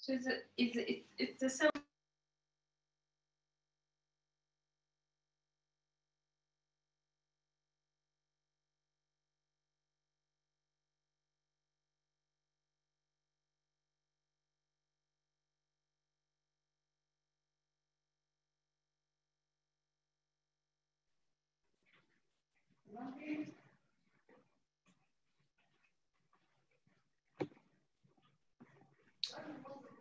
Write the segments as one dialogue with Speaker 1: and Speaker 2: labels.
Speaker 1: So it's the same.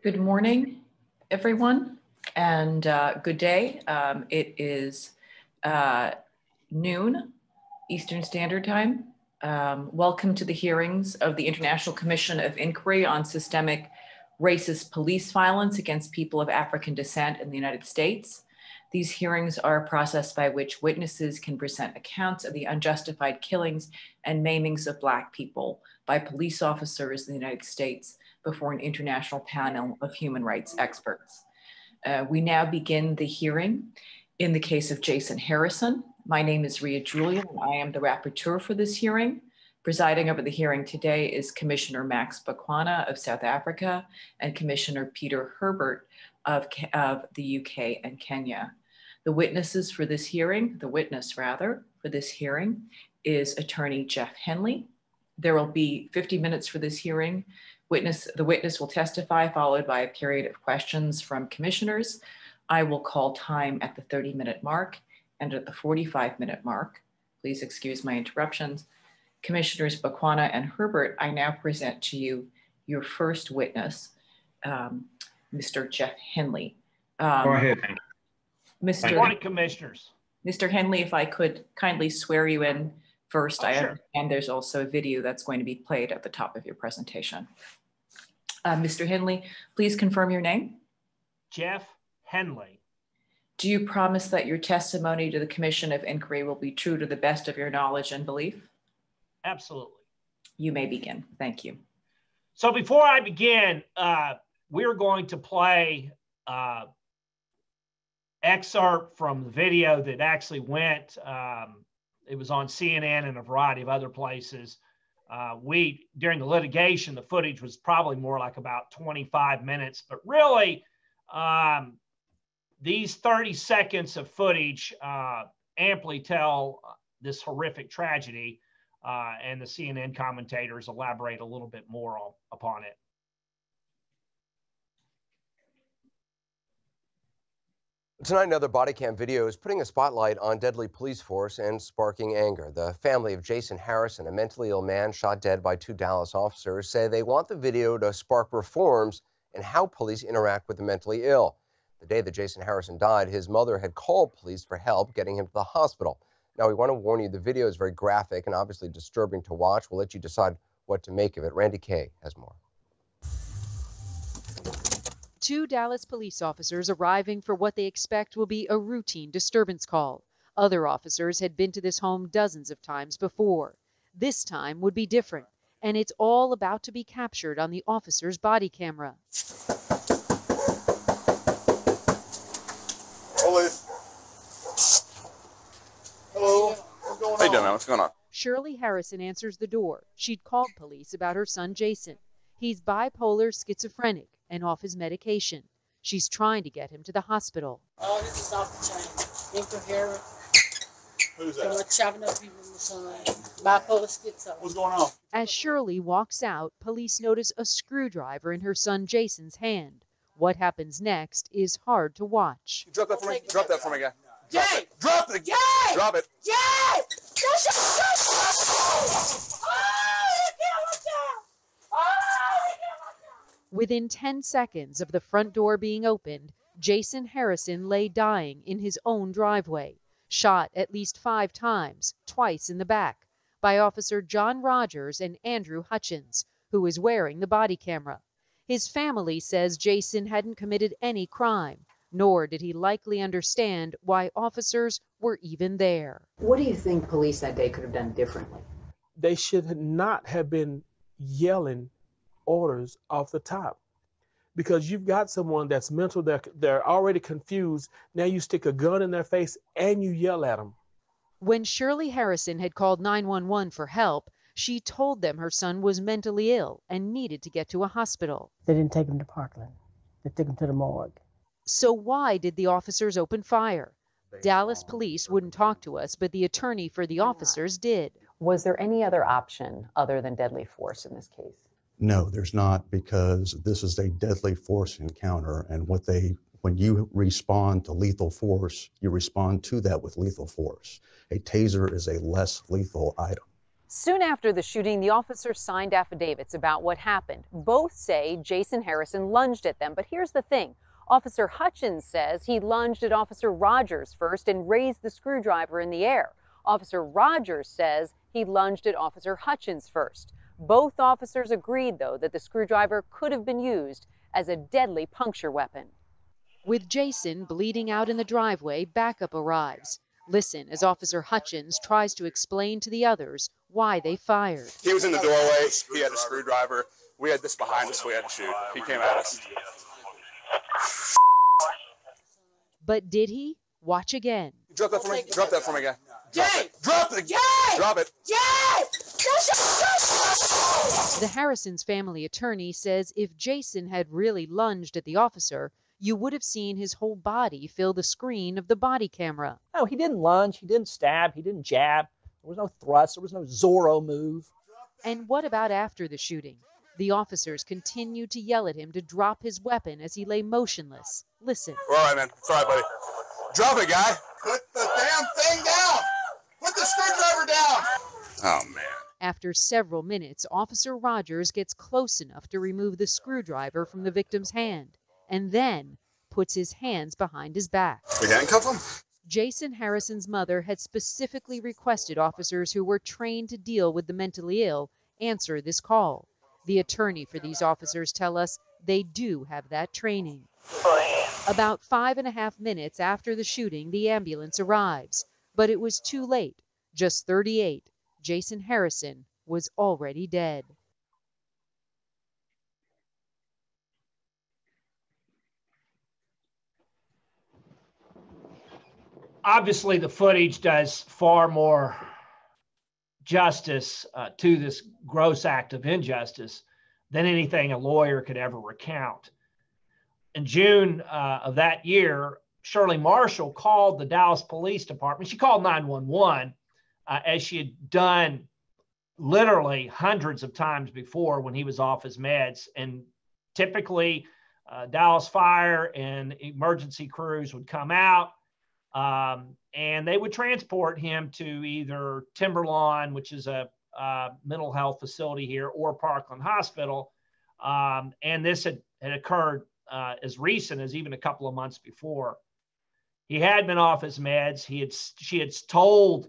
Speaker 2: Good morning, everyone, and good day. It is noon Eastern Standard Time. Welcome to the hearings of the International Commission of Inquiry on Systemic Racist Police Violence against People of African Descent in the United States. These hearings are a process by which witnesses can present accounts of the unjustified killings and maimings of Black people by police officers in the United States before an international panel of human rights experts. We now begin the hearing in the case of Jason Harrison. My name is Ria Julien, and I am the rapporteur for this hearing. Presiding over the hearing today is Commissioner Max Boqwana of South Africa and Commissioner Peter Herbert of the UK and Kenya. The witness for this hearing is Attorney Geoff Henley. There will be 50 minutes for this hearing. The witness will testify, followed by a period of questions from commissioners. I will call time at the 30-minute mark, and at the 45-minute mark, please excuse my interruptions, Commissioners Boqwana and Herbert, I now present to you your first witness, Mr. Geoff Henley.
Speaker 3: Go ahead.
Speaker 4: Good morning, commissioners.
Speaker 2: Mr. Henley, if I could kindly swear you in first. I
Speaker 4: Sure.
Speaker 2: understand there's also a video that's going to be played at the top of your presentation. Mr. Henley, please confirm your name.
Speaker 4: Geoff Henley.
Speaker 2: Do you promise that your testimony to the Commission of Inquiry will be true to the best of your knowledge and belief?
Speaker 4: Absolutely.
Speaker 2: You may begin. Thank you.
Speaker 4: So before I begin, we're going to play excerpt from the video that actually went, it was on CNN and a variety of other places. During the litigation, the footage was probably more like about 25 minutes, but really these 30 seconds of footage amply tell this horrific tragedy, and the CNN commentators elaborate a little bit more upon it.
Speaker 5: Tonight, another body cam video is putting a spotlight on deadly police force and sparking anger. The family of Jason Harrison, a mentally ill man shot dead by 2 Dallas officers, say they want the video to spark reforms in how police interact with the mentally ill. The day that Jason Harrison died, his mother had called police for help getting him to the hospital. Now, we want to warn you, the video is very graphic and obviously disturbing to watch. We'll let you decide what to make of it. Randy Kay has more.
Speaker 6: 2 Dallas police officers arriving for what they expect will be a routine disturbance call. Other officers had been to this home dozens of times before. This time would be different, and it's all about to be captured on the officer's body camera.
Speaker 7: Hello. What's going on? How you doing, man? What's going on?
Speaker 6: Shirley Harrison answers the door. She'd called police about her son Jason. He's bipolar schizophrenic and off his medication. She's trying to get him to the hospital.
Speaker 8: Oh, this is off the chain. Incoherent.
Speaker 7: Who's that?
Speaker 8: Chopping up people in the sun. Bipolar schizo.
Speaker 7: What's going on?
Speaker 6: As Shirley walks out, police notice a screwdriver in her son Jason's hand. What happens next is hard to watch.
Speaker 7: Drop that for me. Drop that for me, guy.
Speaker 8: Jay!
Speaker 7: Drop it.
Speaker 8: Jay!
Speaker 7: Drop it.
Speaker 8: Jay! Oh, they killed us now! Oh, they killed us now!
Speaker 6: Within 10 seconds of the front door being opened, Jason Harrison lay dying in his own driveway, shot at least 5 times, twice in the back, by Officer John Rogers and Andrew Hutchins, who is wearing the body camera. His family says Jason hadn't committed any crime, nor did he likely understand why officers were even there.
Speaker 9: What do you think police that day could have done differently?
Speaker 10: They should not have been yelling orders off the top, because you've got someone that's mental, they're already confused. Now you stick a gun in their face and you yell at them.
Speaker 6: When Shirley Harrison had called 911 for help, she told them her son was mentally ill and needed to get to a hospital.
Speaker 9: They didn't take him to Parkland.
Speaker 3: They took him to the morgue.
Speaker 6: So why did the officers open fire? Dallas police wouldn't talk to us, but the attorney for the officers did.
Speaker 9: Was there any other option other than deadly force in this case?
Speaker 11: No, there's not, because this is a deadly force encounter, and when you respond to lethal force, you respond to that with lethal force. A taser is a less lethal item.
Speaker 6: Soon after the shooting, the officers signed affidavits about what happened. Both say Jason Harrison lunged at them, but here's the thing. Officer Hutchins says he lunged at Officer Rogers first and raised the screwdriver in the air. Officer Rogers says he lunged at Officer Hutchins first. Both officers agreed, though, that the screwdriver could have been used as a deadly puncture weapon. With Jason bleeding out in the driveway, backup arrives. Listen as Officer Hutchins tries to explain to the others why they fired.
Speaker 7: He was in the doorway. He had a screwdriver. We had this behind us. We had to shoot. He came at us.
Speaker 6: But did he? Watch again.
Speaker 7: Drop that for me. Drop that for me, guy.
Speaker 8: Jay!
Speaker 7: Drop it.
Speaker 8: Jay!
Speaker 7: Drop it.
Speaker 8: Jay!
Speaker 6: The Harrisons' family attorney says if Jason had really lunged at the officer, you would have seen his whole body fill the screen of the body camera.
Speaker 12: No, he didn't lunge, he didn't stab, he didn't jab. There was no thrust, there was no Zorro move.
Speaker 6: And what about after the shooting? The officers continued to yell at him to drop his weapon as he lay motionless. Listen.
Speaker 7: We're all right, man. It's all right, buddy. Drop it, guy.
Speaker 8: Put the damn thing down! Put the screwdriver down!
Speaker 7: Oh, man.
Speaker 6: After several minutes, Officer Rogers gets close enough to remove the screwdriver from the victim's hand, and then puts his hands behind his back.
Speaker 7: We handcuff him?
Speaker 6: Jason Harrison's mother had specifically requested officers who were trained to deal with the mentally ill answer this call. The attorney for these officers tell us they do have that training. About 5.5 minutes after the shooting, the ambulance arrives, but it was too late. Just 38, Jason Harrison was already dead.
Speaker 4: Obviously, the footage does far more justice to this gross act of injustice than anything a lawyer could ever recount. In June of that year, Shirley Marshall called the Dallas Police Department. She called 911 as she had done literally hundreds of times before when he was off his meds. And typically, Dallas Fire and emergency crews would come out and they would transport him to either Timberlawn, which is a mental health facility here, or Parkland Hospital. And this had occurred as recent as even a couple of months before. He had been off his meds. She had told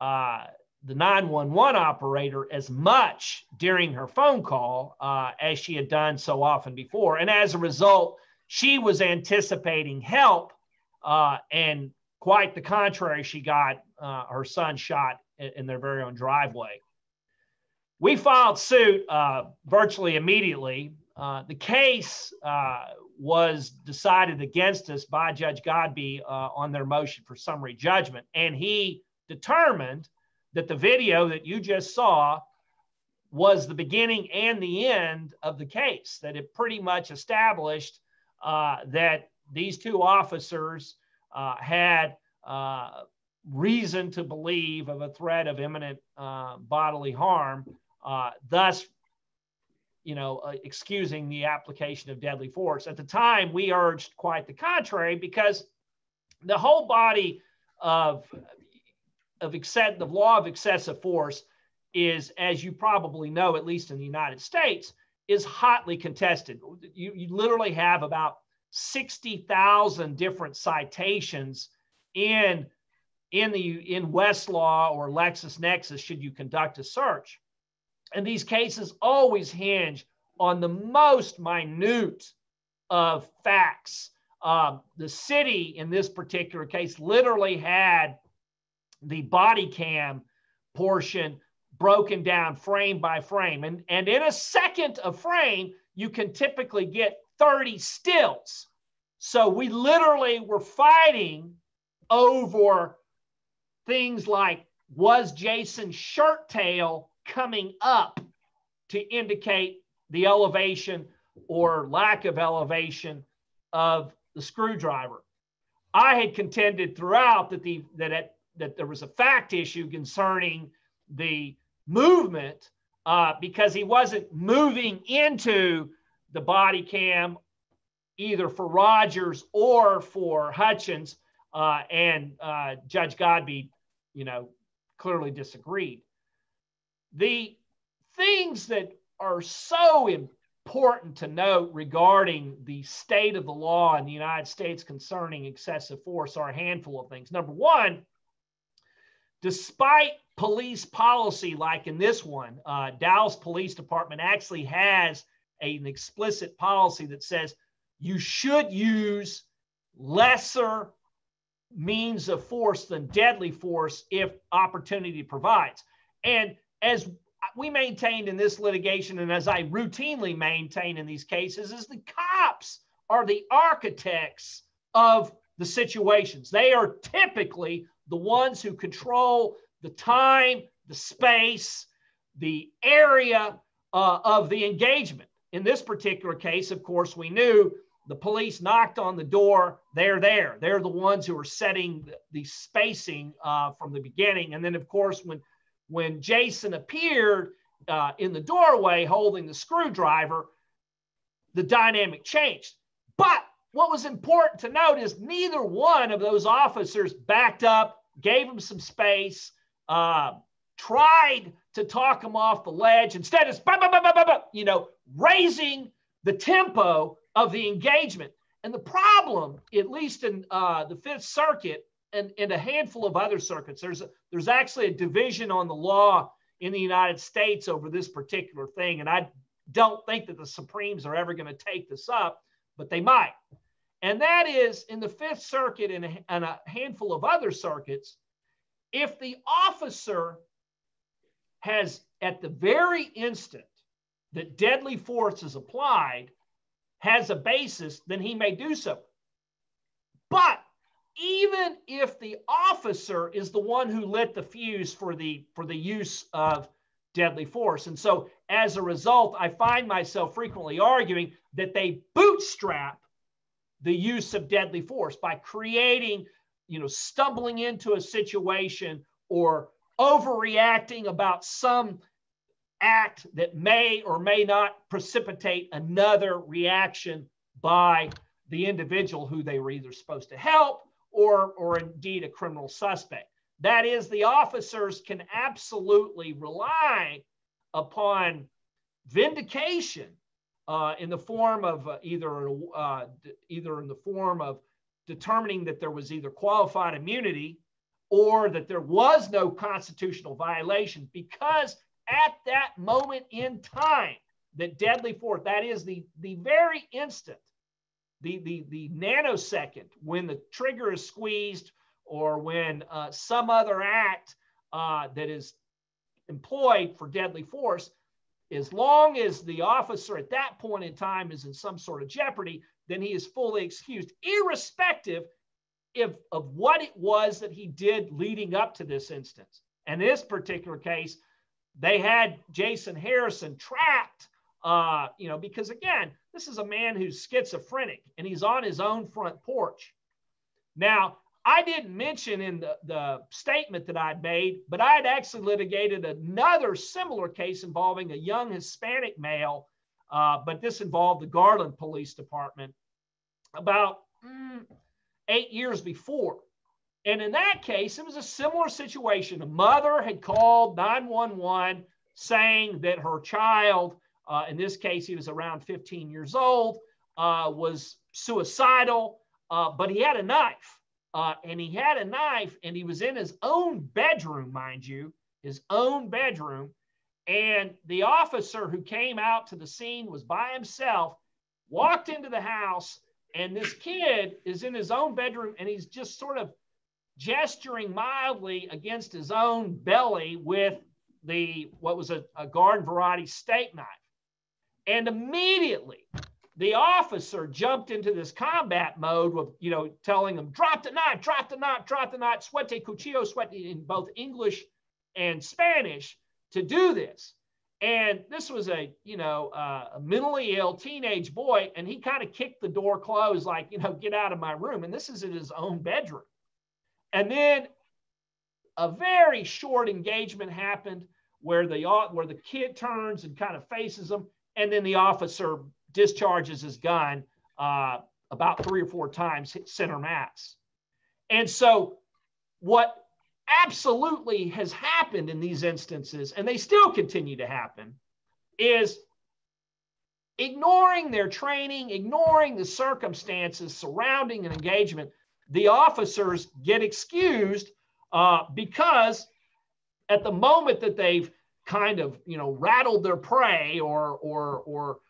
Speaker 4: the 911 operator as much during her phone call as she had done so often before. And as a result, she was anticipating help, and quite the contrary, she got her son shot in their very own driveway. We filed suit virtually immediately. The case was decided against us by Judge Godbee on their motion for summary judgment. And he determined that the video that you just saw was the beginning and the end of the case, that it pretty much established that these two officers had reason to believe of a threat of imminent bodily harm, thus excusing the application of deadly force. At the time, we urged quite the contrary, because the whole body of the law of excessive force is, as you probably know, at least in the United States, is hotly contested. You literally have about 60,000 different citations in Westlaw or LexisNexis should you conduct a search. And these cases always hinge on the most minute of facts. The city, in this particular case, literally had the body cam portion broken down frame by frame. And in a second of frame, you can typically get 30 stills. So we literally were fighting over things like, was Jason's shirt tail coming up to indicate the elevation or lack of elevation of the screwdriver. I had contended throughout that there was a fact issue concerning the movement because he wasn't moving into the body cam either for Rogers or for Hutchins, and Judge Godbee, clearly disagreed. The things that are so important to note regarding the state of the law in the United States concerning excessive force are a handful of things. Number one, despite police policy like in this one, Dallas Police Department actually has an explicit policy that says you should use lesser means of force than deadly force if opportunity provides. And as we maintained in this litigation, and as I routinely maintain in these cases, is the cops are the architects of the situations. They are typically the ones who control the time, the space, the area of the engagement. In this particular case, of course, we knew the police knocked on the door. They're there. They're the ones who are setting the spacing from the beginning. And then, of course, when Jason appeared in the doorway holding the screwdriver, the dynamic changed. But what was important to note is neither one of those officers backed up, gave him some space, tried to talk him off the ledge. Instead, it's raising the tempo of the engagement. And the problem, at least in the Fifth Circuit and a handful of other circuits, there's actually a division on the law in the United States over this particular thing. And I don't think that the Supremes are ever going to take this up, but they might. And that is in the Fifth Circuit and a handful of other circuits, if the officer has, at the very instant that deadly force is applied, has a basis, then he may do so. But even if the officer is the one who lit the fuse for the use of deadly force, and so as a result, I find myself frequently arguing that they bootstrap the use of deadly force by creating, stumbling into a situation or overreacting about some act that may or may not precipitate another reaction by the individual who they were either supposed to help or indeed a criminal suspect. That is, the officers can absolutely rely upon vindication in the form of either in the form of determining that there was either qualified immunity or that there was no constitutional violation, because at that moment in time, that deadly force, that is the very instant, the nanosecond when the trigger is squeezed or when some other act that is employed for deadly force, as long as the officer at that point in time is in some sort of jeopardy, then he is fully excused, irrespective of what it was that he did leading up to this instance. And in this particular case, they had Jason Harrison trapped, because again, this is a man who's schizophrenic and he's on his own front porch. Now, I didn't mention in the statement that I'd made, but I had actually litigated another similar case involving a young Hispanic male, but this involved the Garland Police Department about 8 years before. And in that case, it was a similar situation. A mother had called 911 saying that her child, in this case, he was around 15 years old, was suicidal, but he had a knife. And he had a knife and he was in his own bedroom, mind you, his own bedroom. And the officer who came out to the scene was by himself, walked into the house, and this kid is in his own bedroom and he's just sort of gesturing mildly against his own belly with what was a garden variety steak knife. And immediately the officer jumped into this combat mode with, telling him, drop the knife, drop the knife, drop the knife, suete cuchillo, suete, in both English and Spanish to do this. And this was a mentally ill teenage boy, and he kind of kicked the door closed, like, get out of my room. And this is in his own bedroom. And then a very short engagement happened where the kid turns and kind of faces him, and then the officer discharges his gun about 3 or 4 times, hit center mass. And so what absolutely has happened in these instances, and they still continue to happen, is ignoring their training, ignoring the circumstances surrounding an engagement. The officers get excused because at the moment that they've kind of rattled their prey or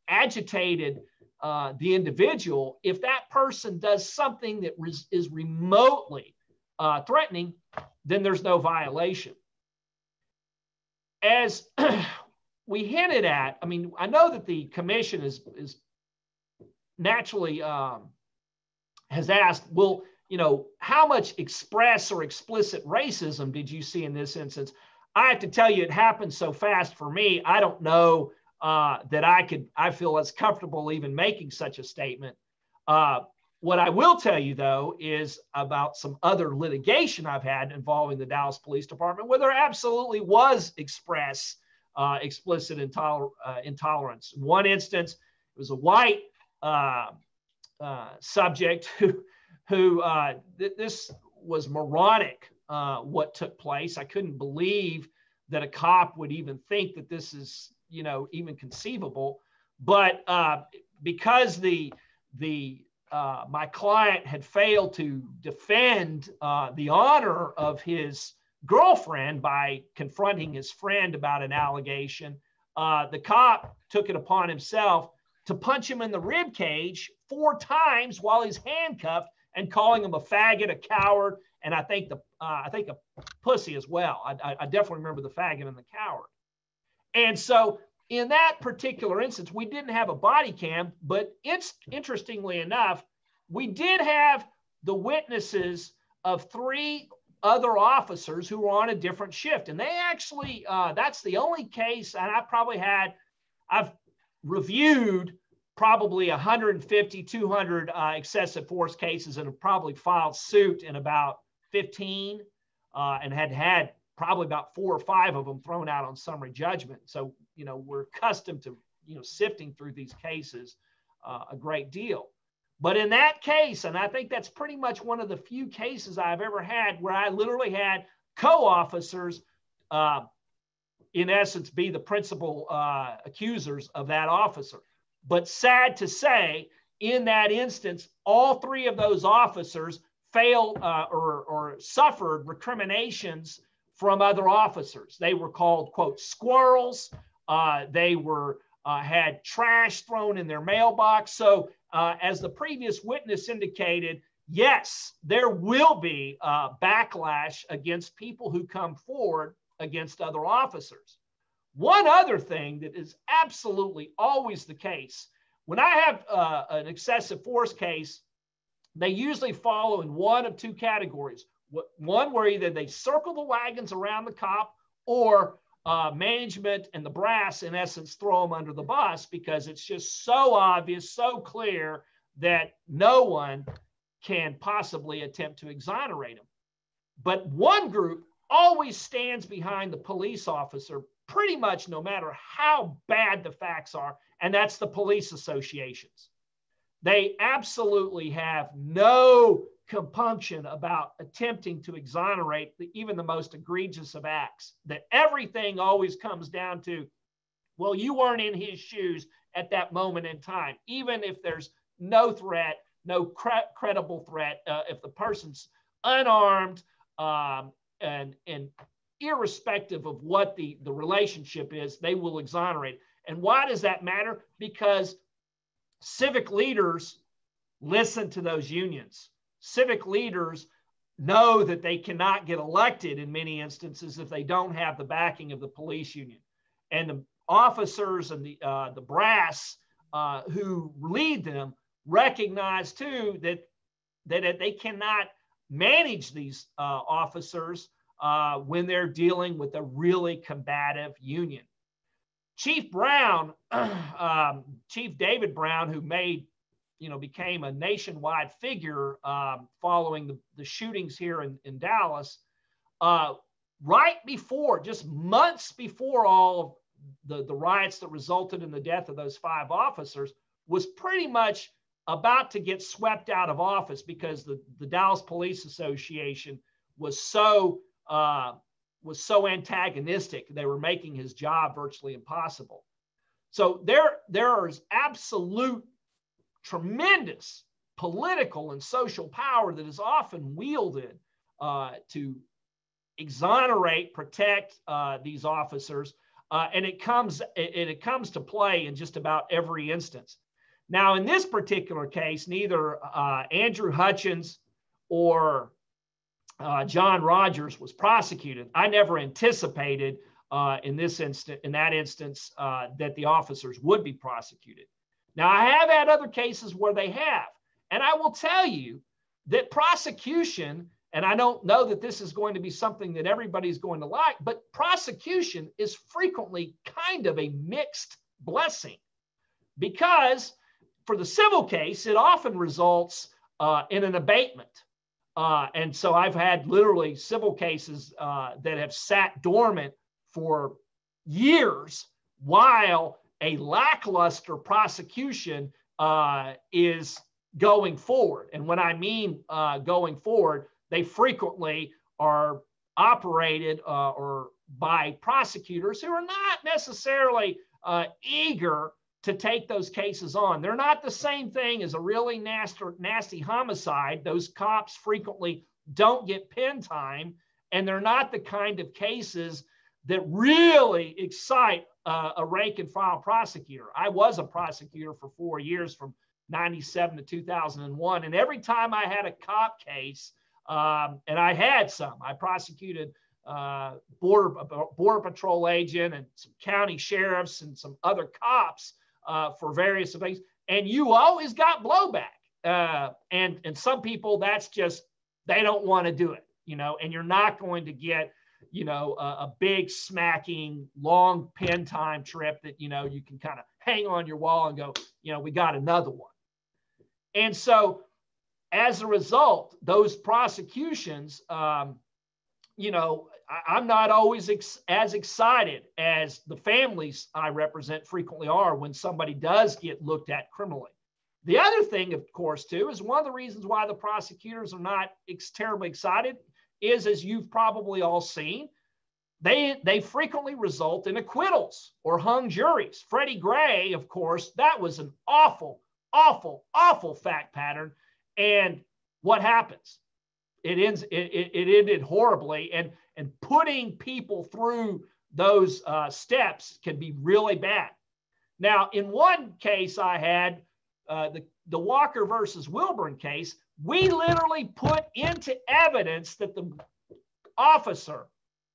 Speaker 4: agitated the individual, if that person does something that is remotely threatening, then there's no violation. As we hinted at, I mean, I know that the commission is naturally has asked, well, how much express or explicit racism did you see in this instance? I have to tell you, it happened so fast for me. I don't know that I feel as comfortable even making such a statement. What I will tell you, though, is about some other litigation I've had involving the Dallas Police Department, where there absolutely was explicit intolerance. In one instance, it was a white subject who this was moronic, what took place. I couldn't believe that a cop would even think that this is, even conceivable. But because my client had failed to defend the honor of his girlfriend by confronting his friend about an allegation, the cop took it upon himself to punch him in the rib cage 4 times while he's handcuffed, and calling him a faggot, a coward, and I think a pussy as well. I definitely remember the faggot and the coward. And so in that particular instance, we didn't have a body cam, but interestingly enough, we did have the witnesses of 3 other officers who were on a different shift. And they actually, that's the only case, and I've reviewed probably 150, 200 excessive force cases, and have probably filed suit in about 15 and had probably about 4 or 5 of them thrown out on summary judgment. So, we're accustomed to, sifting through these cases a great deal. But in that case, and I think that's pretty much one of the few cases I've ever had where I literally had co-officers, in essence, be the principal accusers of that officer. But sad to say, in that instance, all 3 of those officers failed or suffered recriminations from other officers. They were called, quote, squirrels. They had trash thrown in their mailbox. So as the previous witness indicated, yes, there will be backlash against people who come forward against other officers. One other thing that is absolutely always the case, when I have an excessive force case, they usually follow in one of 2 categories. One where either they circle the wagons around the cop, or management and the brass, in essence, throw them under the bus because it's just so obvious, so clear that no one can possibly attempt to exonerate them. But one group always stands behind the police officer pretty much no matter how bad the facts are, and that's the police associations. They absolutely have no compunction about attempting to exonerate even the most egregious of acts. That everything always comes down to, well, you weren't in his shoes at that moment in time, even if there's no threat, no credible threat, if the person's unarmed, and irrespective of what the relationship is, they will exonerate. And why does that matter? Because civic leaders listen to those unions. Civic leaders know that they cannot get elected in many instances if they don't have the backing of the police union. And the officers and the brass who lead them recognize too that they cannot manage these officers when they're dealing with a really combative union. Chief Brown, Chief David Brown, who became a nationwide figure following the shootings here in Dallas, right before, just months before all of the riots that resulted in the death of those 5 officers, was pretty much about to get swept out of office because the Dallas Police Association was so antagonistic. They were making his job virtually impossible. So there is absolute tremendous political and social power that is often wielded to exonerate, protect these officers, and it comes to play in just about every instance. Now, in this particular case, neither Andrew Hutchins or John Rogers was prosecuted. I never anticipated in that instance that the officers would be prosecuted. Now, I have had other cases where they have, and I will tell you that prosecution, and I don't know that this is going to be something that everybody's going to like, but prosecution is frequently kind of a mixed blessing, because for the civil case, it often results in an abatement. And so I've had literally civil cases that have sat dormant for years while a lackluster prosecution is going forward. And when I mean going forward, they frequently are operated or by prosecutors who are not necessarily eager to take those cases on. They're not the same thing as a really nasty homicide. Those cops frequently don't get pen time, and they're not the kind of cases that really excite a rank and file prosecutor. I was a prosecutor for 4 years, from 97 to 2001. And every time I had a cop case, and I had some, I prosecuted border patrol agent and some county sheriffs and some other cops for various things. And you always got blowback. And some people, that's just, they don't want to do it, and you're not going to get, a big smacking long pen time trip that, you can kind of hang on your wall and go, we got another one. And so as a result, those prosecutions, I'm not always as excited as the families I represent frequently are when somebody does get looked at criminally. The other thing, of course, too, is one of the reasons why the prosecutors are not terribly excited is, as you've probably all seen, they frequently result in acquittals or hung juries. Freddie Gray, of course, that was an awful, awful, awful fact pattern. And what happens? It ended horribly, and putting people through those steps can be really bad. Now, in one case I had, the Walker versus Wilburn case, we literally put into evidence that the officer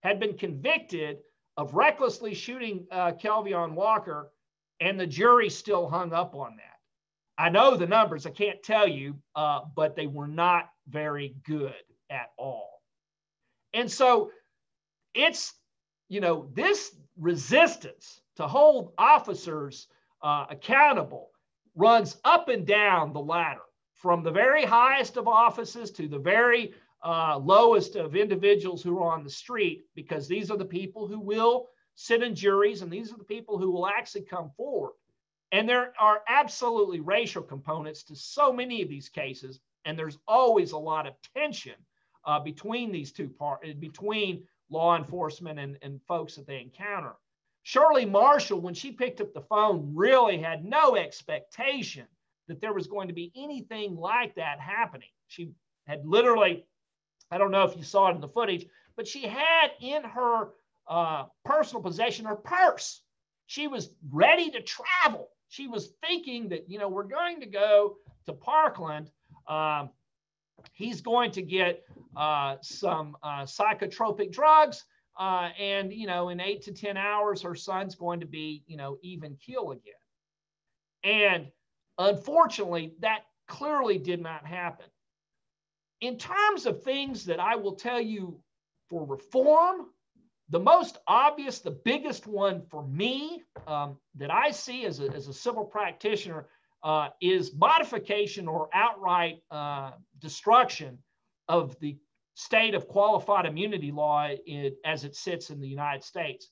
Speaker 4: had been convicted of recklessly shooting Kelvion Walker, and the jury still hung up on that. I know the numbers, I can't tell you, but they were not very good at all. And so it's, this resistance to hold officers accountable runs up and down the ladder, from the very highest of offices to the very lowest of individuals who are on the street, because these are the people who will sit in juries, and these are the people who will actually come forward. And there are absolutely racial components to so many of these cases, and there's always a lot of tension between these two parties, between law enforcement and folks that they encounter. Shirley Marshall, when she picked up the phone, really had no expectation that there was going to be anything like that happening. She had literally, I don't know if you saw it in the footage, but she had in her personal possession her purse. She was ready to travel. She was thinking that, we're going to go to Parkland. He's going to get some psychotropic drugs. And, in 8 to 10 hours, her son's going to be, even keel again. And unfortunately, that clearly did not happen. In terms of things that I will tell you for reform, The most obvious, the biggest one for me that I see as a civil practitioner is modification or outright destruction of the state of qualified immunity law as it sits in the United States.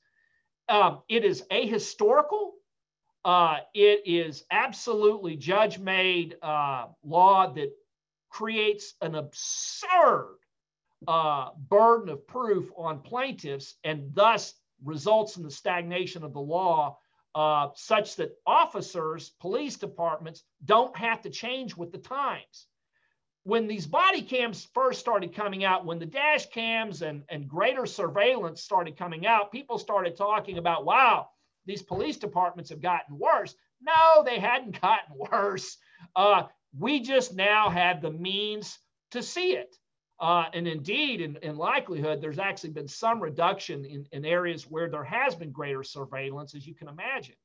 Speaker 4: It is ahistorical. It is absolutely judge-made law that creates an absurd burden of proof on plaintiffs and thus results in the stagnation of the law such that officers, police departments don't have to change with the times. When these body cams first started coming out, when the dash cams and greater surveillance started coming out, people started talking about, wow, these police departments have gotten worse. No, they hadn't gotten worse. We just now have the means to see it. And indeed, in likelihood, there's actually been some reduction in areas where there has been greater surveillance, as you can imagine.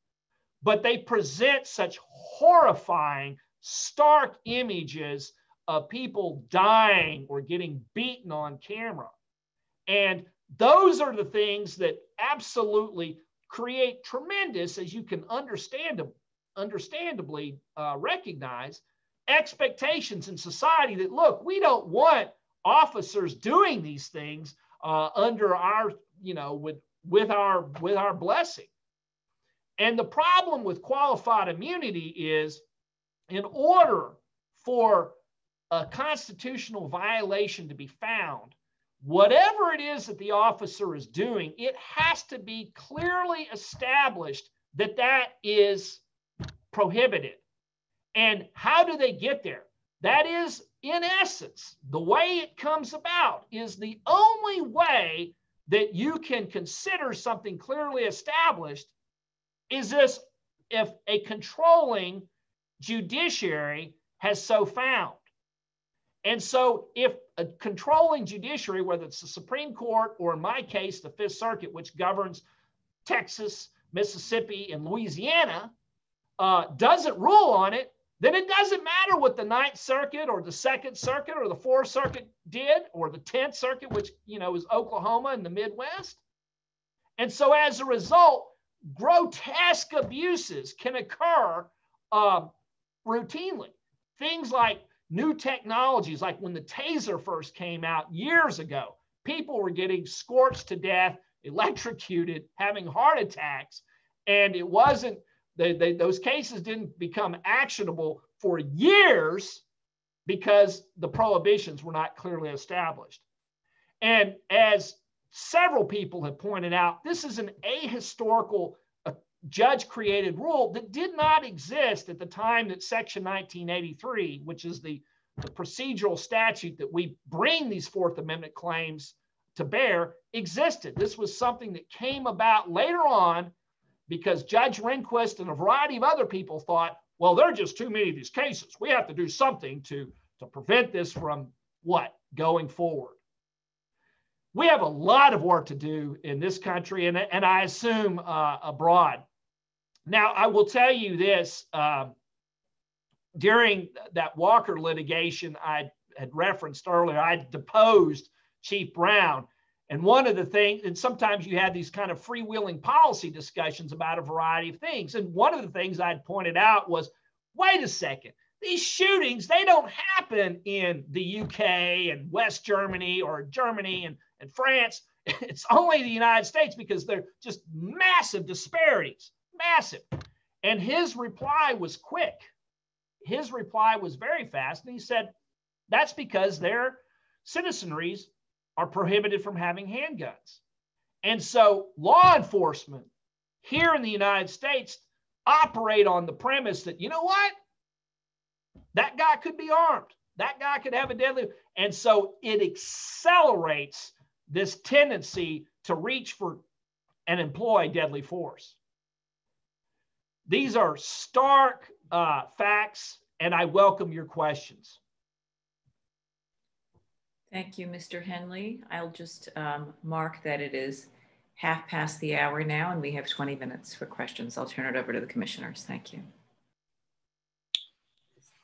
Speaker 4: But they present such horrifying, stark images of people dying or getting beaten on camera. And those are the things that absolutely create tremendous, as you can understandably recognize, expectations in society that, look, we don't want officers doing these things under our, with our blessing. And the problem with qualified immunity is, in order for a constitutional violation to be found, whatever it is that the officer is doing, it has to be clearly established that that is prohibited. And how do they get there? That is, in essence, the way it comes about is the only way that you can consider something clearly established is this: if a controlling judiciary has so found. And so if a controlling judiciary, whether it's the Supreme Court or in my case, the Fifth Circuit, which governs Texas, Mississippi, and Louisiana, doesn't rule on it, then it doesn't matter what the Ninth Circuit or the Second Circuit or the Fourth Circuit did, or the 10th Circuit, which, is Oklahoma and the Midwest. And so as a result, grotesque abuses can occur routinely. Things like new technologies, like when the taser first came out years ago, people were getting scorched to death, electrocuted, having heart attacks, and it wasn't, those cases didn't become actionable for years because the prohibitions were not clearly established. And as several people have pointed out, this is an ahistorical judge-created rule that did not exist at the time that Section 1983, which is the procedural statute that we bring these Fourth Amendment claims to bear, existed. This was something that came about later on because Judge Rehnquist and a variety of other people thought, well, there are just too many of these cases. We have to do something to prevent this from going forward. We have a lot of work to do in this country, and I assume abroad. Now, I will tell you this, during that Walker litigation I had referenced earlier, I deposed Chief Brown. And one of the things, and sometimes you have these kind of freewheeling policy discussions about a variety of things. And one of the things I'd pointed out was, wait a second, these shootings, they don't happen in the UK and West Germany or Germany and France. It's only the United States because they're just massive disparities, massive. And his reply was quick. His reply was very fast. And he said, that's because their citizenries are prohibited from having handguns. And so law enforcement here in the United States operate on the premise that, you know what? That guy could be armed. That guy could have a deadly. And so it accelerates this tendency to reach for and employ deadly force. These are stark facts, and I welcome your questions.
Speaker 2: Thank you, Mr. Henley. I'll just mark that it is 1/2 the hour now, and we have 20 minutes for questions. I'll turn it over to the commissioners. Thank you.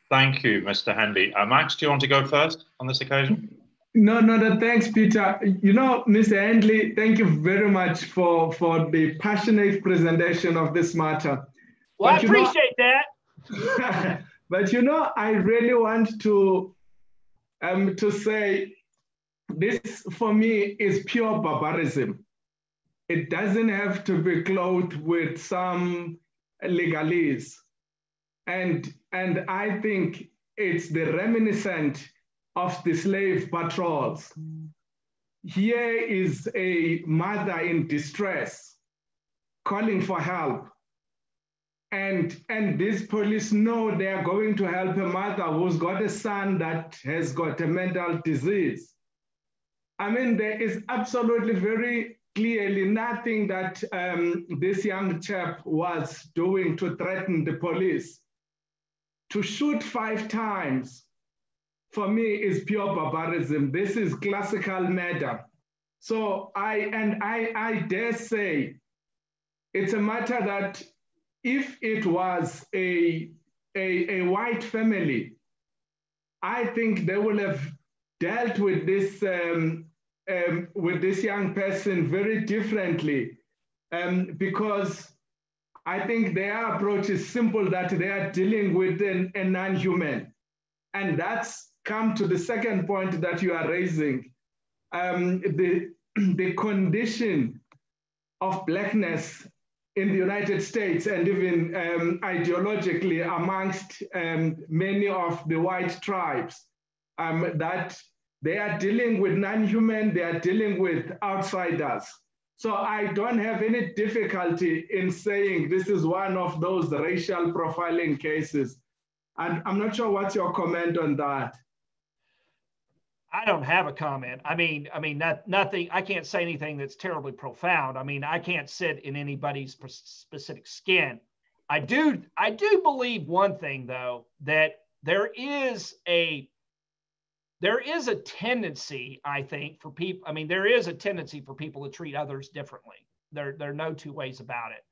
Speaker 3: Thank you, Mr. Henley. Max, do you want to go first on this occasion? No, thanks, Peter. You know, Mr. Henley, thank you very much for the passionate presentation of this matter.
Speaker 4: Well,
Speaker 3: But
Speaker 4: I appreciate that.
Speaker 3: But you know, I really want to say this for me is pure barbarism. It doesn't have to be clothed with some legalese. And I think it's the reminiscent of the slave patrols. Here is a mother in distress calling for help. And these police know they are going to help a mother who's got a son that has got a mental disease. I mean, there is absolutely very clearly nothing that this young chap was doing to threaten the police. To shoot 5 times, for me, is pure barbarism. This is classical murder. So I dare say it's a matter that if it was a white family, I think they will have dealt with this young person very differently, because I think their approach is simple, that they are dealing with a non-human. And that's come to the second point that you are raising, the condition of Blackness in the United States and even ideologically amongst many of the white tribes, that they are dealing with non-human, they are dealing with outsiders. So I don't have any difficulty in saying this is one of those racial profiling cases. And I'm not sure what's your comment on that.
Speaker 4: I don't have a comment. I mean, nothing. I can't say anything that's terribly profound. I mean, I can't sit in anybody's specific skin. I do believe one thing, though, that there is a tendency, I think, for people. I mean, there is a tendency for people to treat others differently. There are no two ways about it.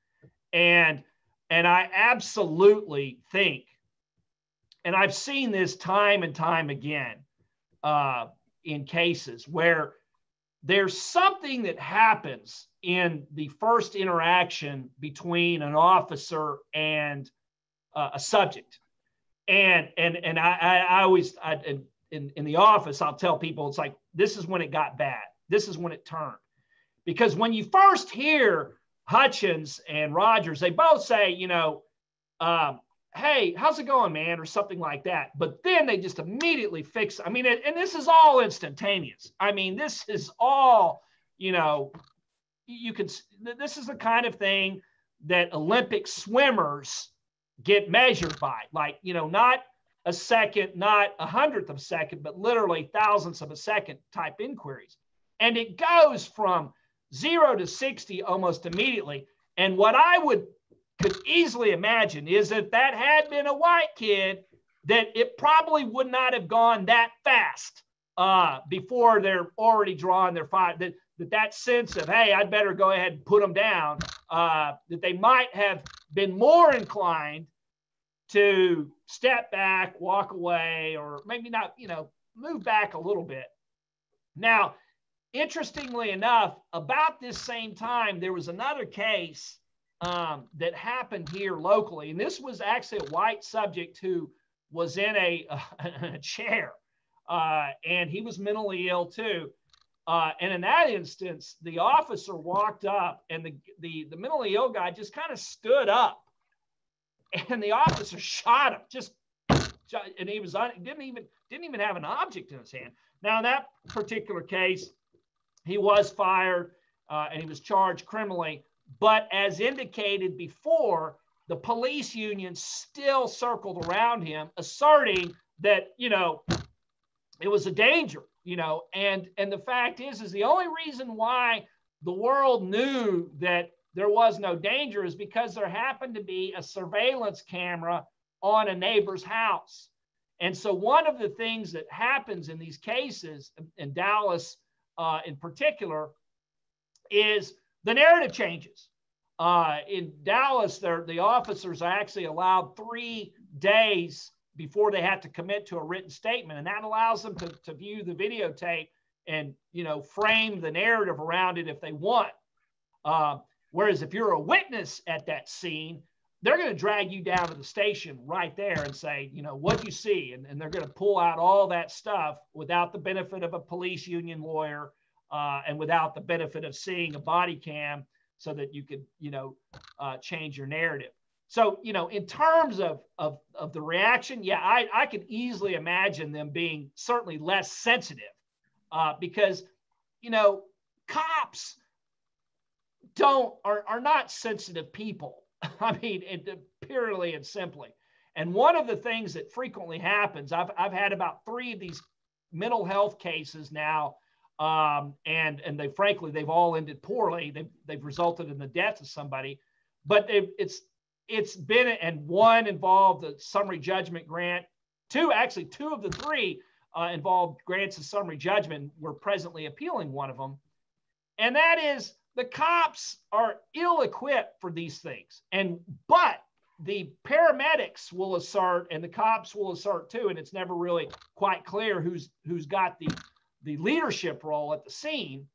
Speaker 4: And I absolutely think, and I've seen this time and time again in cases where there's something that happens in the first interaction between an officer and a subject. And I always, in the office, I'll tell people, it's like, this is when it got bad. This is when it turned. Because when you first hear Hutchins and Rogers, they both say, you know, hey, how's it going, man? Or something like that. But then they just immediately fix. I mean, and this is all instantaneous. I mean, this is all, you know, this is the kind of thing that Olympic swimmers get measured by. Like, you know, not a second, not a hundredth of a second, but literally thousandths of a second type inquiries. And it goes from 0 to 60 almost immediately. And what I could easily imagine is if that had been a white kid, that it probably would not have gone that fast before they're already drawing their fire. That sense of, hey, I'd better go ahead and put them down, that they might have been more inclined to step back, walk away, or maybe not, you know, move back a little bit. Now, interestingly enough, about this same time, there was another case that happened here locally. And this was actually a white subject who was in a chair, and he was mentally ill too. And in that instance, the officer walked up, and the mentally ill guy just kind of stood up, and the officer shot him. And he didn't even have an object in his hand. Now, in that particular case, he was fired and he was charged criminally. But as indicated before, the police union still circled around him, asserting that, you know, it was a danger, you know, and the fact is the only reason why the world knew that there was no danger is because there happened to be a surveillance camera on a neighbor's house. And so one of the things that happens in these cases, in Dallas in particular, is the narrative changes. In Dallas, the officers are actually allowed 3 days before they have to commit to a written statement. And that allows them to view the videotape and, you know, frame the narrative around it if they want. Whereas if you're a witness at that scene, they're going to drag you down to the station right there and say, you know, what you see? And they're going to pull out all that stuff without the benefit of a police union lawyer and without the benefit of seeing a body cam so that you could, you know, change your narrative. So, you know, in terms of the reaction, yeah, I could easily imagine them being certainly less sensitive because, you know, cops are not sensitive people. I mean, purely and simply. And one of the things that frequently happens, I've had about 3 of these mental health cases now, and they frankly they've all ended poorly. They've resulted in the death of somebody, but it's been, and one involved a summary judgment grant. Two of the 3 involved grants of summary judgment. We're presently appealing one of them, and that is, the cops are ill-equipped for these things. But the paramedics will assert, and the cops will assert too, and it's never really quite clear who's got the leadership role at the scene,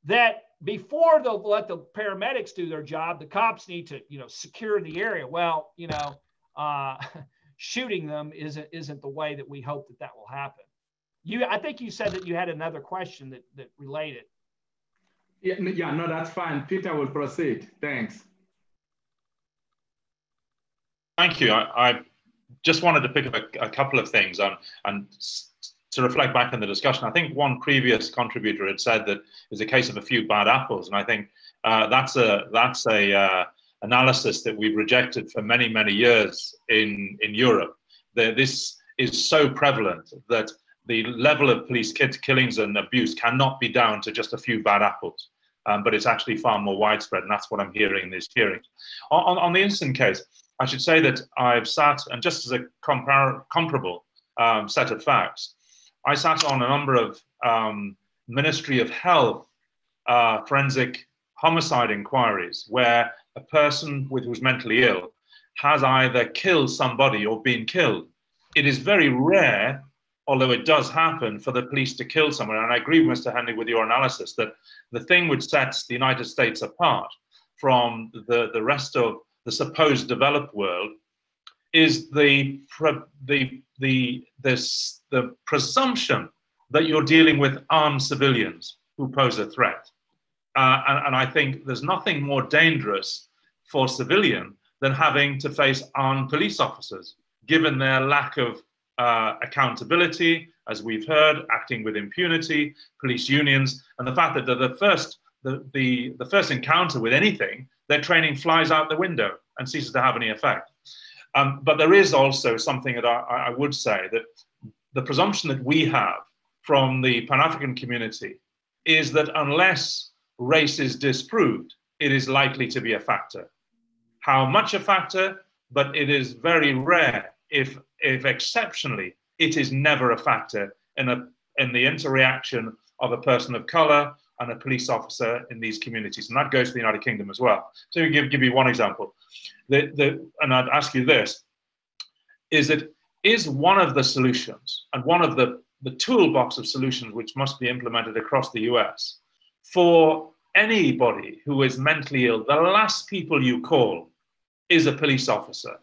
Speaker 4: that before they'll let the paramedics do their job, the cops need to, you know, secure the area. Well, you know, shooting them isn't the way that we hope that will happen. I think you said that you had another question that related.
Speaker 3: Yeah, no, that's fine. Peter will proceed. Thanks.
Speaker 13: Thank you. I just wanted to pick up a couple of things and to reflect back on the discussion. I think one previous contributor had said that it's a case of a few bad apples, and I think that's a analysis that we've rejected for many, many years in Europe. This is so prevalent that the level of police killings and abuse cannot be down to just a few bad apples, but it's actually far more widespread, and that's what I'm hearing in these hearings. On the instant case, I should say that I've sat, and just as a comparable set of facts, I sat on a number of Ministry of Health forensic homicide inquiries where a person who was mentally ill has either killed somebody or been killed. It is very rare, although it does happen, for the police to kill someone. And I agree, Mr. Henley, with your analysis that the thing which sets the United States apart from the rest of the supposed developed world is the presumption that you're dealing with armed civilians who pose a threat. And I think there's nothing more dangerous for a civilian than having to face armed police officers, given their lack of accountability, as we've heard, acting with impunity, police unions, and the fact that the first encounter with anything, their training flies out the window and ceases to have any effect. But there is also something that I would say, that the presumption that we have from the Pan-African community is that unless race is disproved, it is likely to be a factor. How much a factor? But it is very rare, if exceptionally, it is never a factor in the interaction of a person of color and a police officer in these communities. And that goes to the United Kingdom as well. So to give you one example, and I'd ask you this, is one of the solutions and one of the toolbox of solutions which must be implemented across the US for anybody who is mentally ill, the last people you call is a police officer.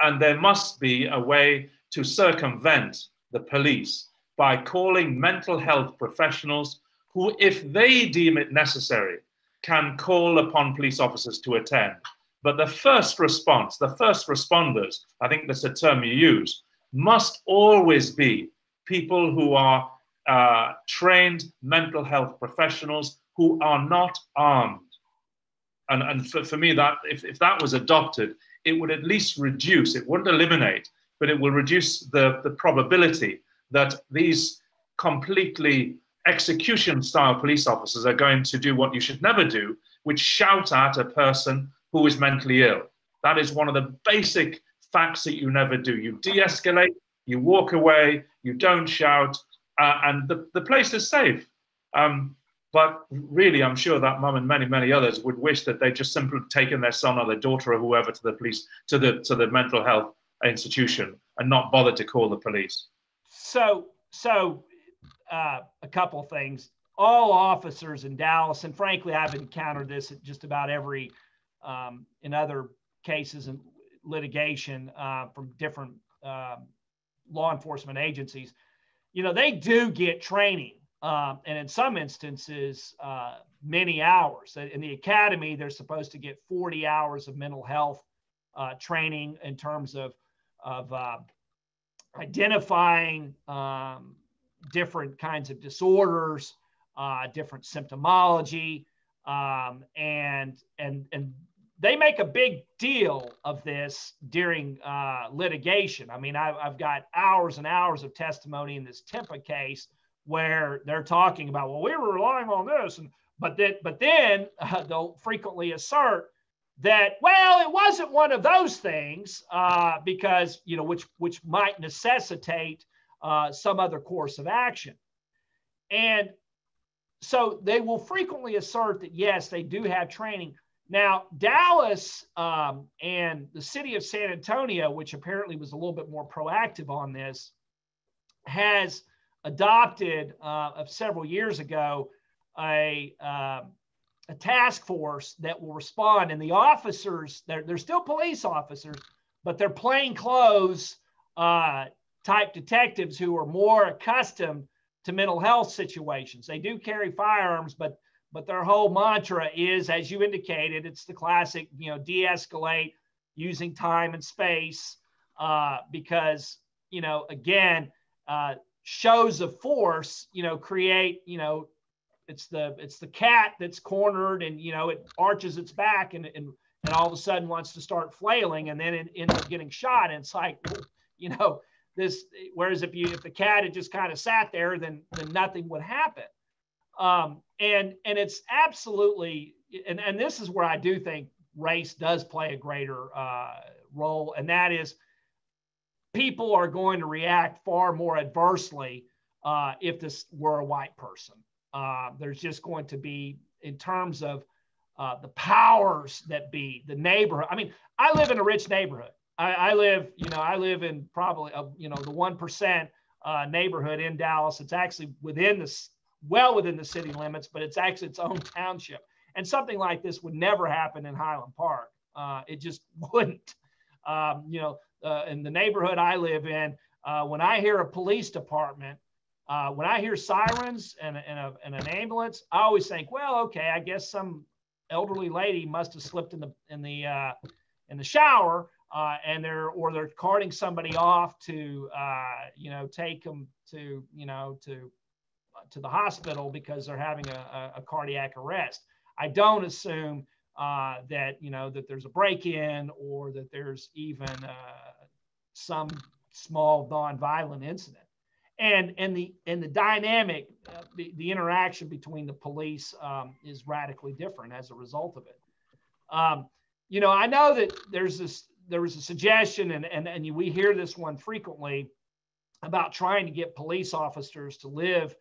Speaker 13: And there must be a way to circumvent the police by calling mental health professionals who, if they deem it necessary, can call upon police officers to attend. But the first response, the first responders, I think that's a term you use, must always be people who are trained mental health professionals who are not armed. And for me, that if that was adopted, it would at least reduce, it wouldn't eliminate, but it will reduce the probability that these completely execution-style police officers are going to do what you should never do, which shout at a person who is mentally ill. That is one of the basic facts that you never do. You de-escalate, you walk away, you don't shout, and the place is safe. But really, I'm sure that mum and many, many others would wish that they'd just simply taken their son or their daughter or whoever to the police, to the mental health institution and not bother to call the police?
Speaker 4: So a couple of things. All officers in Dallas, and frankly, I've encountered this at just about every, in other cases in litigation from different law enforcement agencies, you know, they do get training. And in some instances, many hours. In the academy, they're supposed to get 40 hours of mental health training in terms of identifying different kinds of disorders, different symptomology, and they make a big deal of this during litigation. I mean, I've got hours and hours of testimony in this Tempa case where they're talking about, well, we were relying on this, but then they'll frequently assert that, well, it wasn't one of those things because, you know, which might necessitate some other course of action. And so they will frequently assert that, yes, they do have training. Now, Dallas and the city of San Antonio, which apparently was a little bit more proactive on this, has adopted several years ago a task force that will respond. And the officers, they're still police officers, but they're plainclothes type detectives who are more accustomed to mental health situations. They do carry firearms, but their whole mantra is, as you indicated, it's the classic, you know, de-escalate using time and space because, you know, again, shows of force, you know, create, you know, it's the cat that's cornered and, you know, it arches its back and all of a sudden wants to start flailing and then it ends up getting shot. And it's like, you know, this, whereas if the cat had just kind of sat there, then nothing would happen. And it's absolutely, and this is where I do think race does play a greater role. And that is, people are going to react far more adversely if this were a white person. There's just going to be, in terms of the powers that be, the neighborhood. I mean, I live in a rich neighborhood. I live in probably, you know, the 1% neighborhood in Dallas. It's actually well within the city limits, but it's actually its own township. And something like this would never happen in Highland Park. It just wouldn't. You know, in the neighborhood I live in, when I hear a police department, when I hear sirens and an ambulance, I always think, well, okay, I guess some elderly lady must have slipped in the shower, and they're carting somebody off to you know, take them to, you know, to the hospital because they're having a cardiac arrest. I don't assume that, you know, that there's a break-in or that there's even some small nonviolent incident. And the dynamic, the interaction between the police is radically different as a result of it. You know, I know that there was a suggestion, and we hear this one frequently, about trying to get police officers to live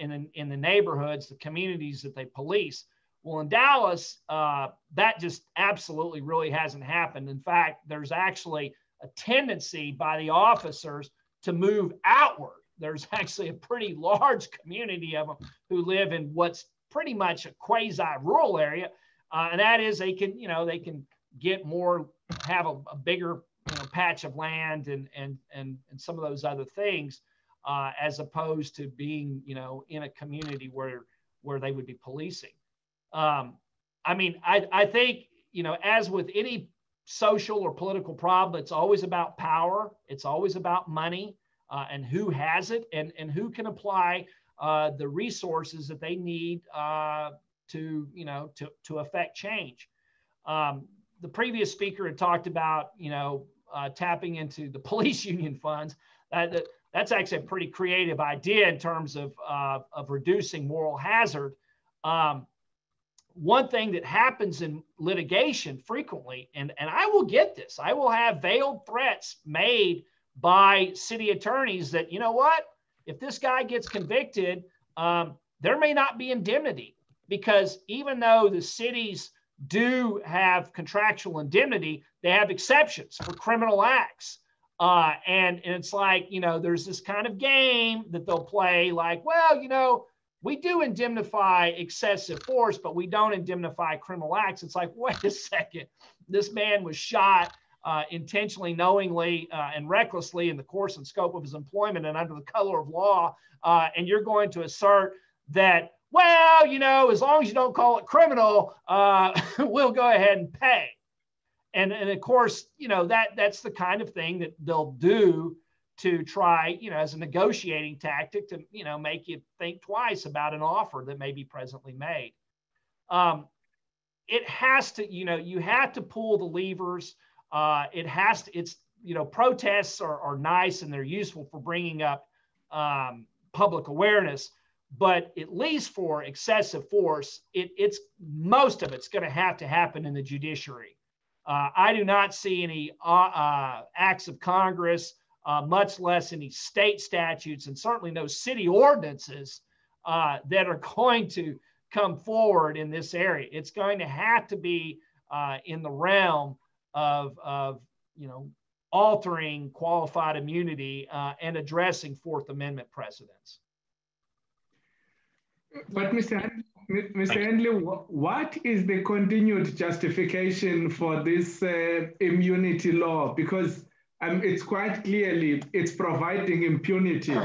Speaker 4: in the neighborhoods, the communities that they police. Well, in Dallas, that just absolutely really hasn't happened. In fact, there's actually a tendency by the officers to move outward. There's actually a pretty large community of them who live in what's pretty much a quasi-rural area, and that is they can get more, have a bigger, you know, patch of land and some of those other things, as opposed to being, you know, in a community where they would be policing. I mean, I think, you know, as with any social or political problem, it's always about power. It's always about money. And who has it and who can apply the resources that they need to affect change. The previous speaker had talked about, you know, tapping into the police union funds. That's actually a pretty creative idea in terms of reducing moral hazard. One thing that happens in litigation frequently, and I will get this, I will have veiled threats made by city attorneys that, you know what, if this guy gets convicted, there may not be indemnity, because even though the cities do have contractual indemnity, they have exceptions for criminal acts. And it's like, you know, there's this kind of game that they'll play like, well, you know, we do indemnify excessive force, but we don't indemnify criminal acts. It's like, wait a second, this man was shot intentionally, knowingly, and recklessly in the course and scope of his employment and under the color of law. And you're going to assert that, well, you know, as long as you don't call it criminal, we'll go ahead and pay. And of course, you know, that's the kind of thing that they'll do to try, you know, as a negotiating tactic to, you know, make you think twice about an offer that may be presently made. It has to, you know, you have to pull the levers. It's, you know, protests are nice and they're useful for bringing up public awareness, but at least for excessive force, it's most of it's going to happen in the judiciary. I do not see any acts of Congress, much less any state statutes, and certainly no city ordinances that are going to come forward in this area. It's going to have to be in the realm of you know, altering qualified immunity and addressing Fourth Amendment precedents.
Speaker 3: But Mr. Henley, what is the continued justification for this immunity law? Because it's quite clearly, it's providing impunity.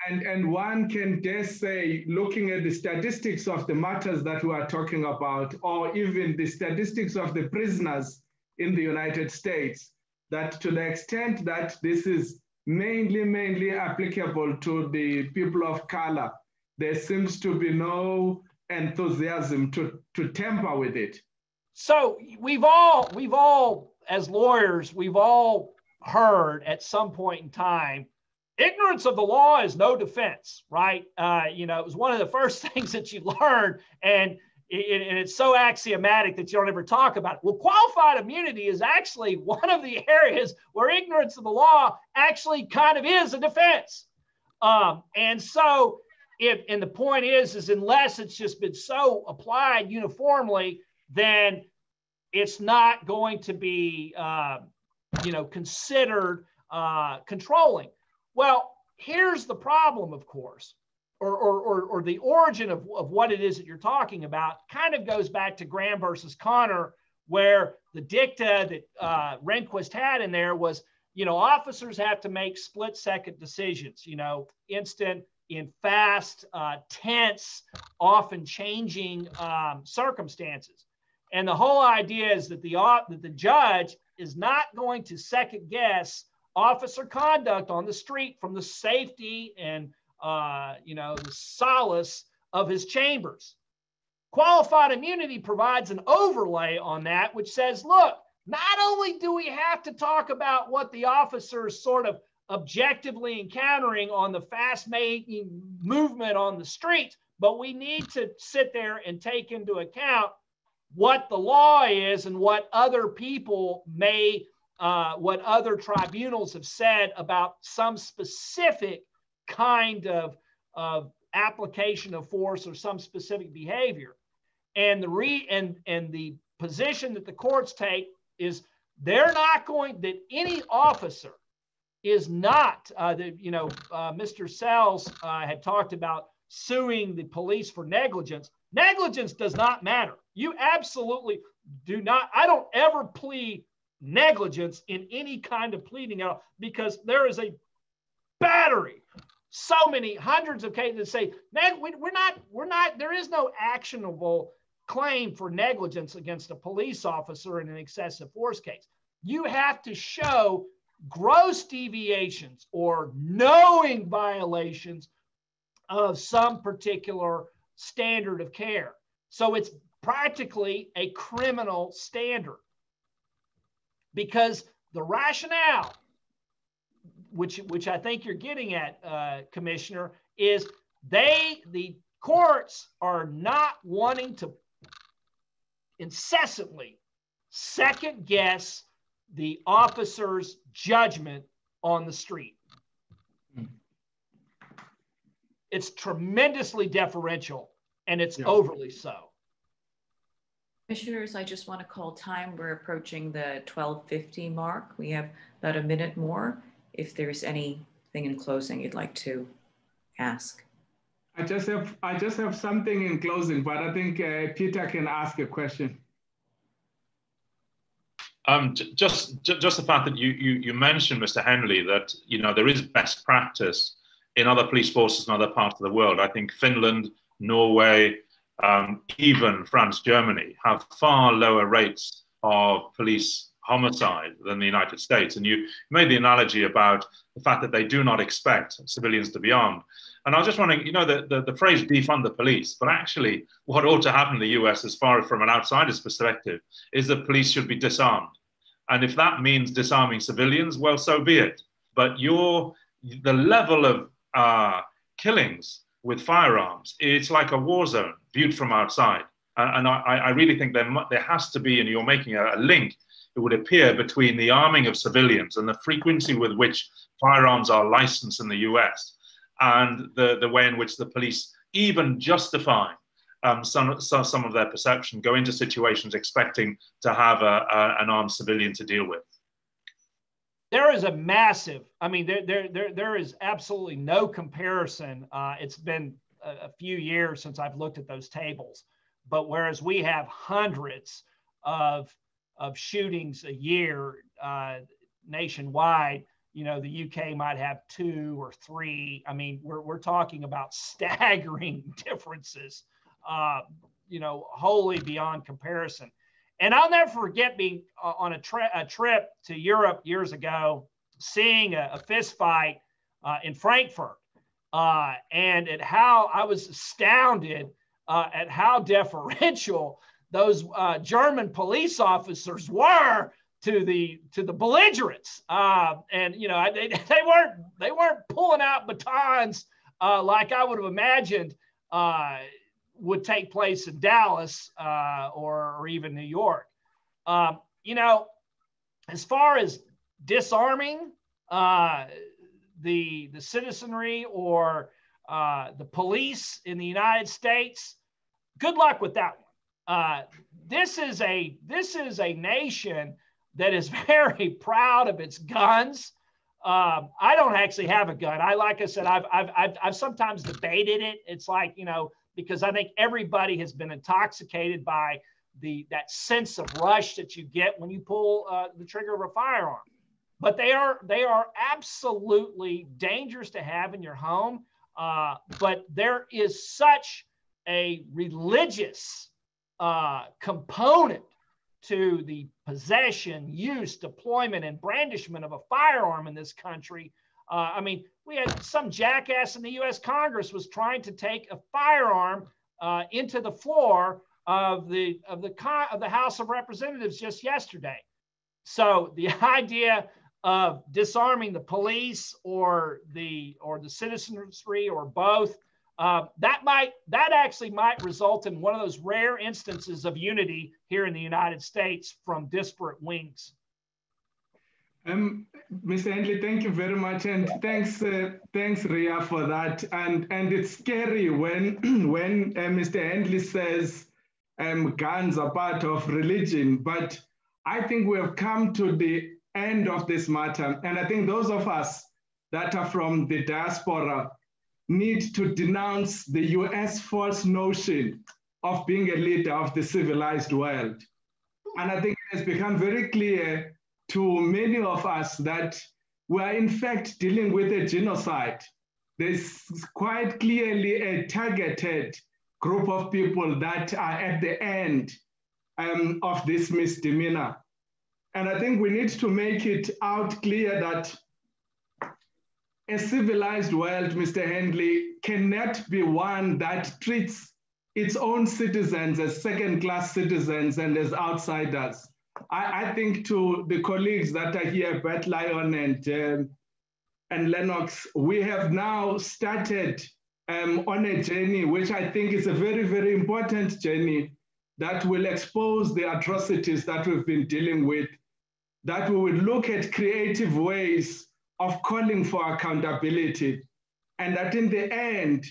Speaker 3: And one can dare say, looking at the statistics of the matters that we are talking about, or even the statistics of the prisoners in the United States, that to the extent that this is mainly applicable to the people of color, there seems to be no enthusiasm to tamper with it.
Speaker 4: So we've all, as lawyers, we've all heard at some point in time, ignorance of the law is no defense, right? You know, it was one of the first things that you learned, and it's so axiomatic that you don't ever talk about it. Well, qualified immunity is actually one of the areas where ignorance of the law actually kind of is a defense. And so, and the point is unless it's just been so applied uniformly, then it's not going to be, you know, considered controlling. Well, here's the problem, of course, or the origin of what it is that you're talking about kind of goes back to Graham versus Connor, where the dicta that Rehnquist had in there was, you know, officers have to make split-second decisions, you know, instant, in fast, tense, often changing circumstances. And the whole idea is that the judge is not going to second guess officer conduct on the street from the safety and you know, the solace of his chambers. Qualified immunity provides an overlay on that, which says, look, not only do we have to talk about what the officer is sort of objectively encountering on the fast-making movement on the street, but we need to sit there and take into account what the law is and what other people may, what other tribunals have said about some specific kind of application of force or some specific behavior. And the position that the courts take is they're not going, that any officer is not, you know, Mr. Sells had talked about suing the police for negligence. Negligence does not matter. You absolutely do not. I don't ever plead negligence in any kind of pleading at all, because there is a battery, so many hundreds of cases that say we're not, there is no actionable claim for negligence against a police officer in an excessive force case. You have to show gross deviations or knowing violations of some particular standard of care. So it's practically a criminal standard, because the rationale, which I think you're getting at, Commissioner, is the courts are not wanting to incessantly second guess the officer's judgment on the street. It's tremendously deferential, and it's overly so.
Speaker 2: Commissioners, I just want to call time. We're approaching the 12:50 mark. We have about a minute more. If there's anything in closing you'd like to ask.
Speaker 3: I just have something in closing, but I think Peter can ask a question.
Speaker 13: Just the fact that you mentioned, Mr. Henley, that there is best practice in other police forces in other parts of the world. I think Finland, Norway, even France, Germany have far lower rates of police homicide than the United States. And you made the analogy about the fact that they do not expect civilians to be armed. And I was just wondering, the phrase defund the police, but actually what ought to happen in the US, as far as from an outsider's perspective, is that police should be disarmed. And if that means disarming civilians, well, so be it. But the level of killings with firearms, it's like a war zone viewed from outside. And I really think there has to be, and you're making a link, it would appear, between the arming of civilians and the frequency with which firearms are licensed in the US and the way in which the police even justify some of their perception, go into situations expecting to have an armed civilian to deal with.
Speaker 4: There is a massive, there is absolutely no comparison. It's been a few years since I've looked at those tables, but whereas we have hundreds of shootings a year nationwide, the UK might have 2 or 3. We're talking about staggering differences, wholly beyond comparison. And I'll never forget being on a trip to Europe years ago, seeing a fist fight in Frankfurt, and at how I was astounded at how deferential those German police officers were to the belligerents, and they weren't pulling out batons like I would have imagined would take place in Dallas or even New York. As far as disarming the citizenry or the police in the United States, good luck with that one. This is a nation that is very proud of its guns. I don't actually have a gun. Like I said, I've sometimes debated it. It's like, because I think everybody has been intoxicated by that sense of rush that you get when you pull the trigger of a firearm. But they are absolutely dangerous to have in your home. But there is such a religious component to the possession, use, deployment, and brandishment of a firearm in this country. We had some jackass in the U.S. Congress was trying to take a firearm into the floor of the House of Representatives just yesterday. So the idea of disarming the police or the citizenry or both, that actually might result in one of those rare instances of unity here in the United States from disparate wings.
Speaker 3: Mr. Henley, thank you very much, and thanks Ria for that. And it's scary when Mr. Henley says guns are part of religion, but I think we have come to the end of this matter, and I think those of us that are from the diaspora need to denounce the US false notion of being a leader of the civilized world. And I think it has become very clear to many of us that we are in fact dealing with a genocide. There's quite clearly a targeted group of people that are at the end of this misdemeanor. And I think we need to make it out clear that a civilized world, Mr. Henley, cannot be one that treats its own citizens as second-class citizens and as outsiders. I think to the colleagues that are here, Bert Lyon and Lennox, we have now started on a journey, which I think is a very, very important journey that will expose the atrocities that we've been dealing with, that we will look at creative ways of calling for accountability, and that in the end,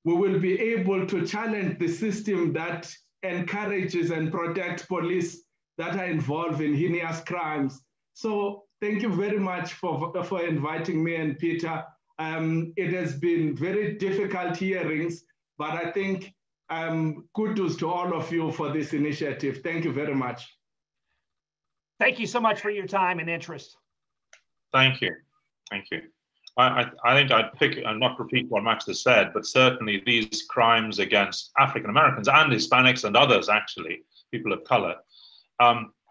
Speaker 3: we will be able to challenge the system that encourages and protects police that are involved in heinous crimes. So thank you very much for inviting me and Peter. It has been very difficult hearings, but I think kudos to all of you for this initiative. Thank you very much.
Speaker 4: Thank you so much for your time and interest.
Speaker 13: Thank you. Thank you. I think I'd pick and not repeat what Max has said, but certainly these crimes against African Americans and Hispanics and others, actually, people of color,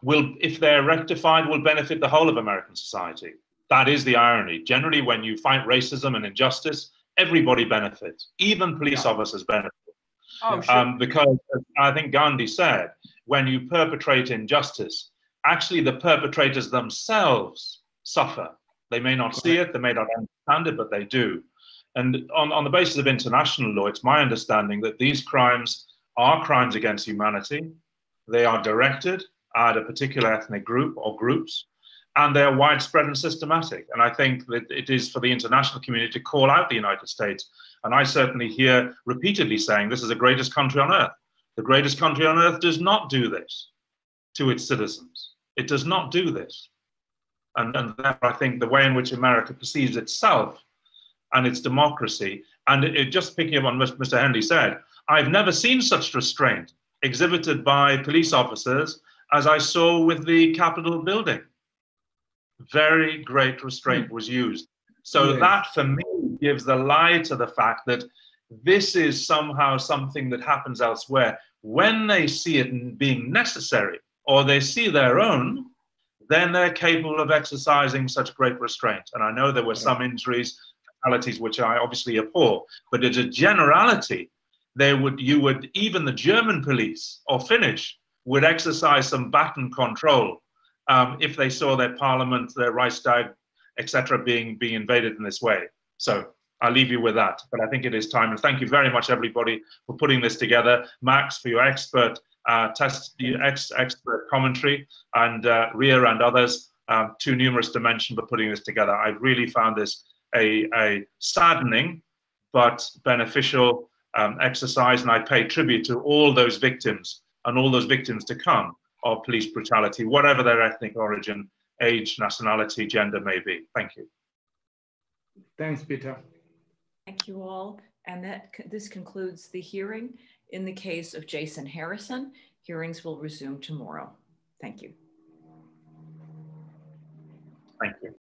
Speaker 13: will, if they're rectified, will benefit the whole of American society. That is the irony. Generally, when you fight racism and injustice, everybody benefits, even police officers benefit.
Speaker 4: Oh, sure.
Speaker 13: Because, as I think Gandhi said, when you perpetrate injustice, actually the perpetrators themselves suffer. They may not see it, they may not understand it, but they do. And on the basis of international law, it's my understanding that these crimes are crimes against humanity. They are directed at a particular ethnic group or groups, and they are widespread and systematic. And I think that it is for the international community to call out the United States. And I certainly hear repeatedly saying this is the greatest country on earth. The greatest country on earth does not do this to its citizens. It does not do this. And therefore, I think the way in which America perceives itself and its democracy, and it just picking up on what Mr. Henley said, I've never seen such restraint exhibited by police officers as I saw with the Capitol building. Very great restraint was used. So that, for me, gives the lie to the fact that this is somehow something that happens elsewhere. When they see it being necessary, or they see their own, then they're capable of exercising such great restraint. And I know there were some injuries, fatalities, which I obviously abhor, but as a generality, even the German police or Finnish would exercise some baton control if they saw their parliament, their Reichstag, etc., being invaded in this way. So I'll leave you with that. But I think it is time. And thank you very much, everybody, for putting this together. Max, for your expert expert commentary, and Ria and others, too numerous to mention, but putting this together. I've really found this a saddening but beneficial exercise, and I pay tribute to all those victims and all those victims to come of police brutality, whatever their ethnic origin, age, nationality, gender may be. Thank you.
Speaker 3: Thanks, Peter.
Speaker 2: Thank you all. And this concludes the hearing in the case of Jason Harrison. Hearings will resume tomorrow. Thank you.
Speaker 13: Thank you.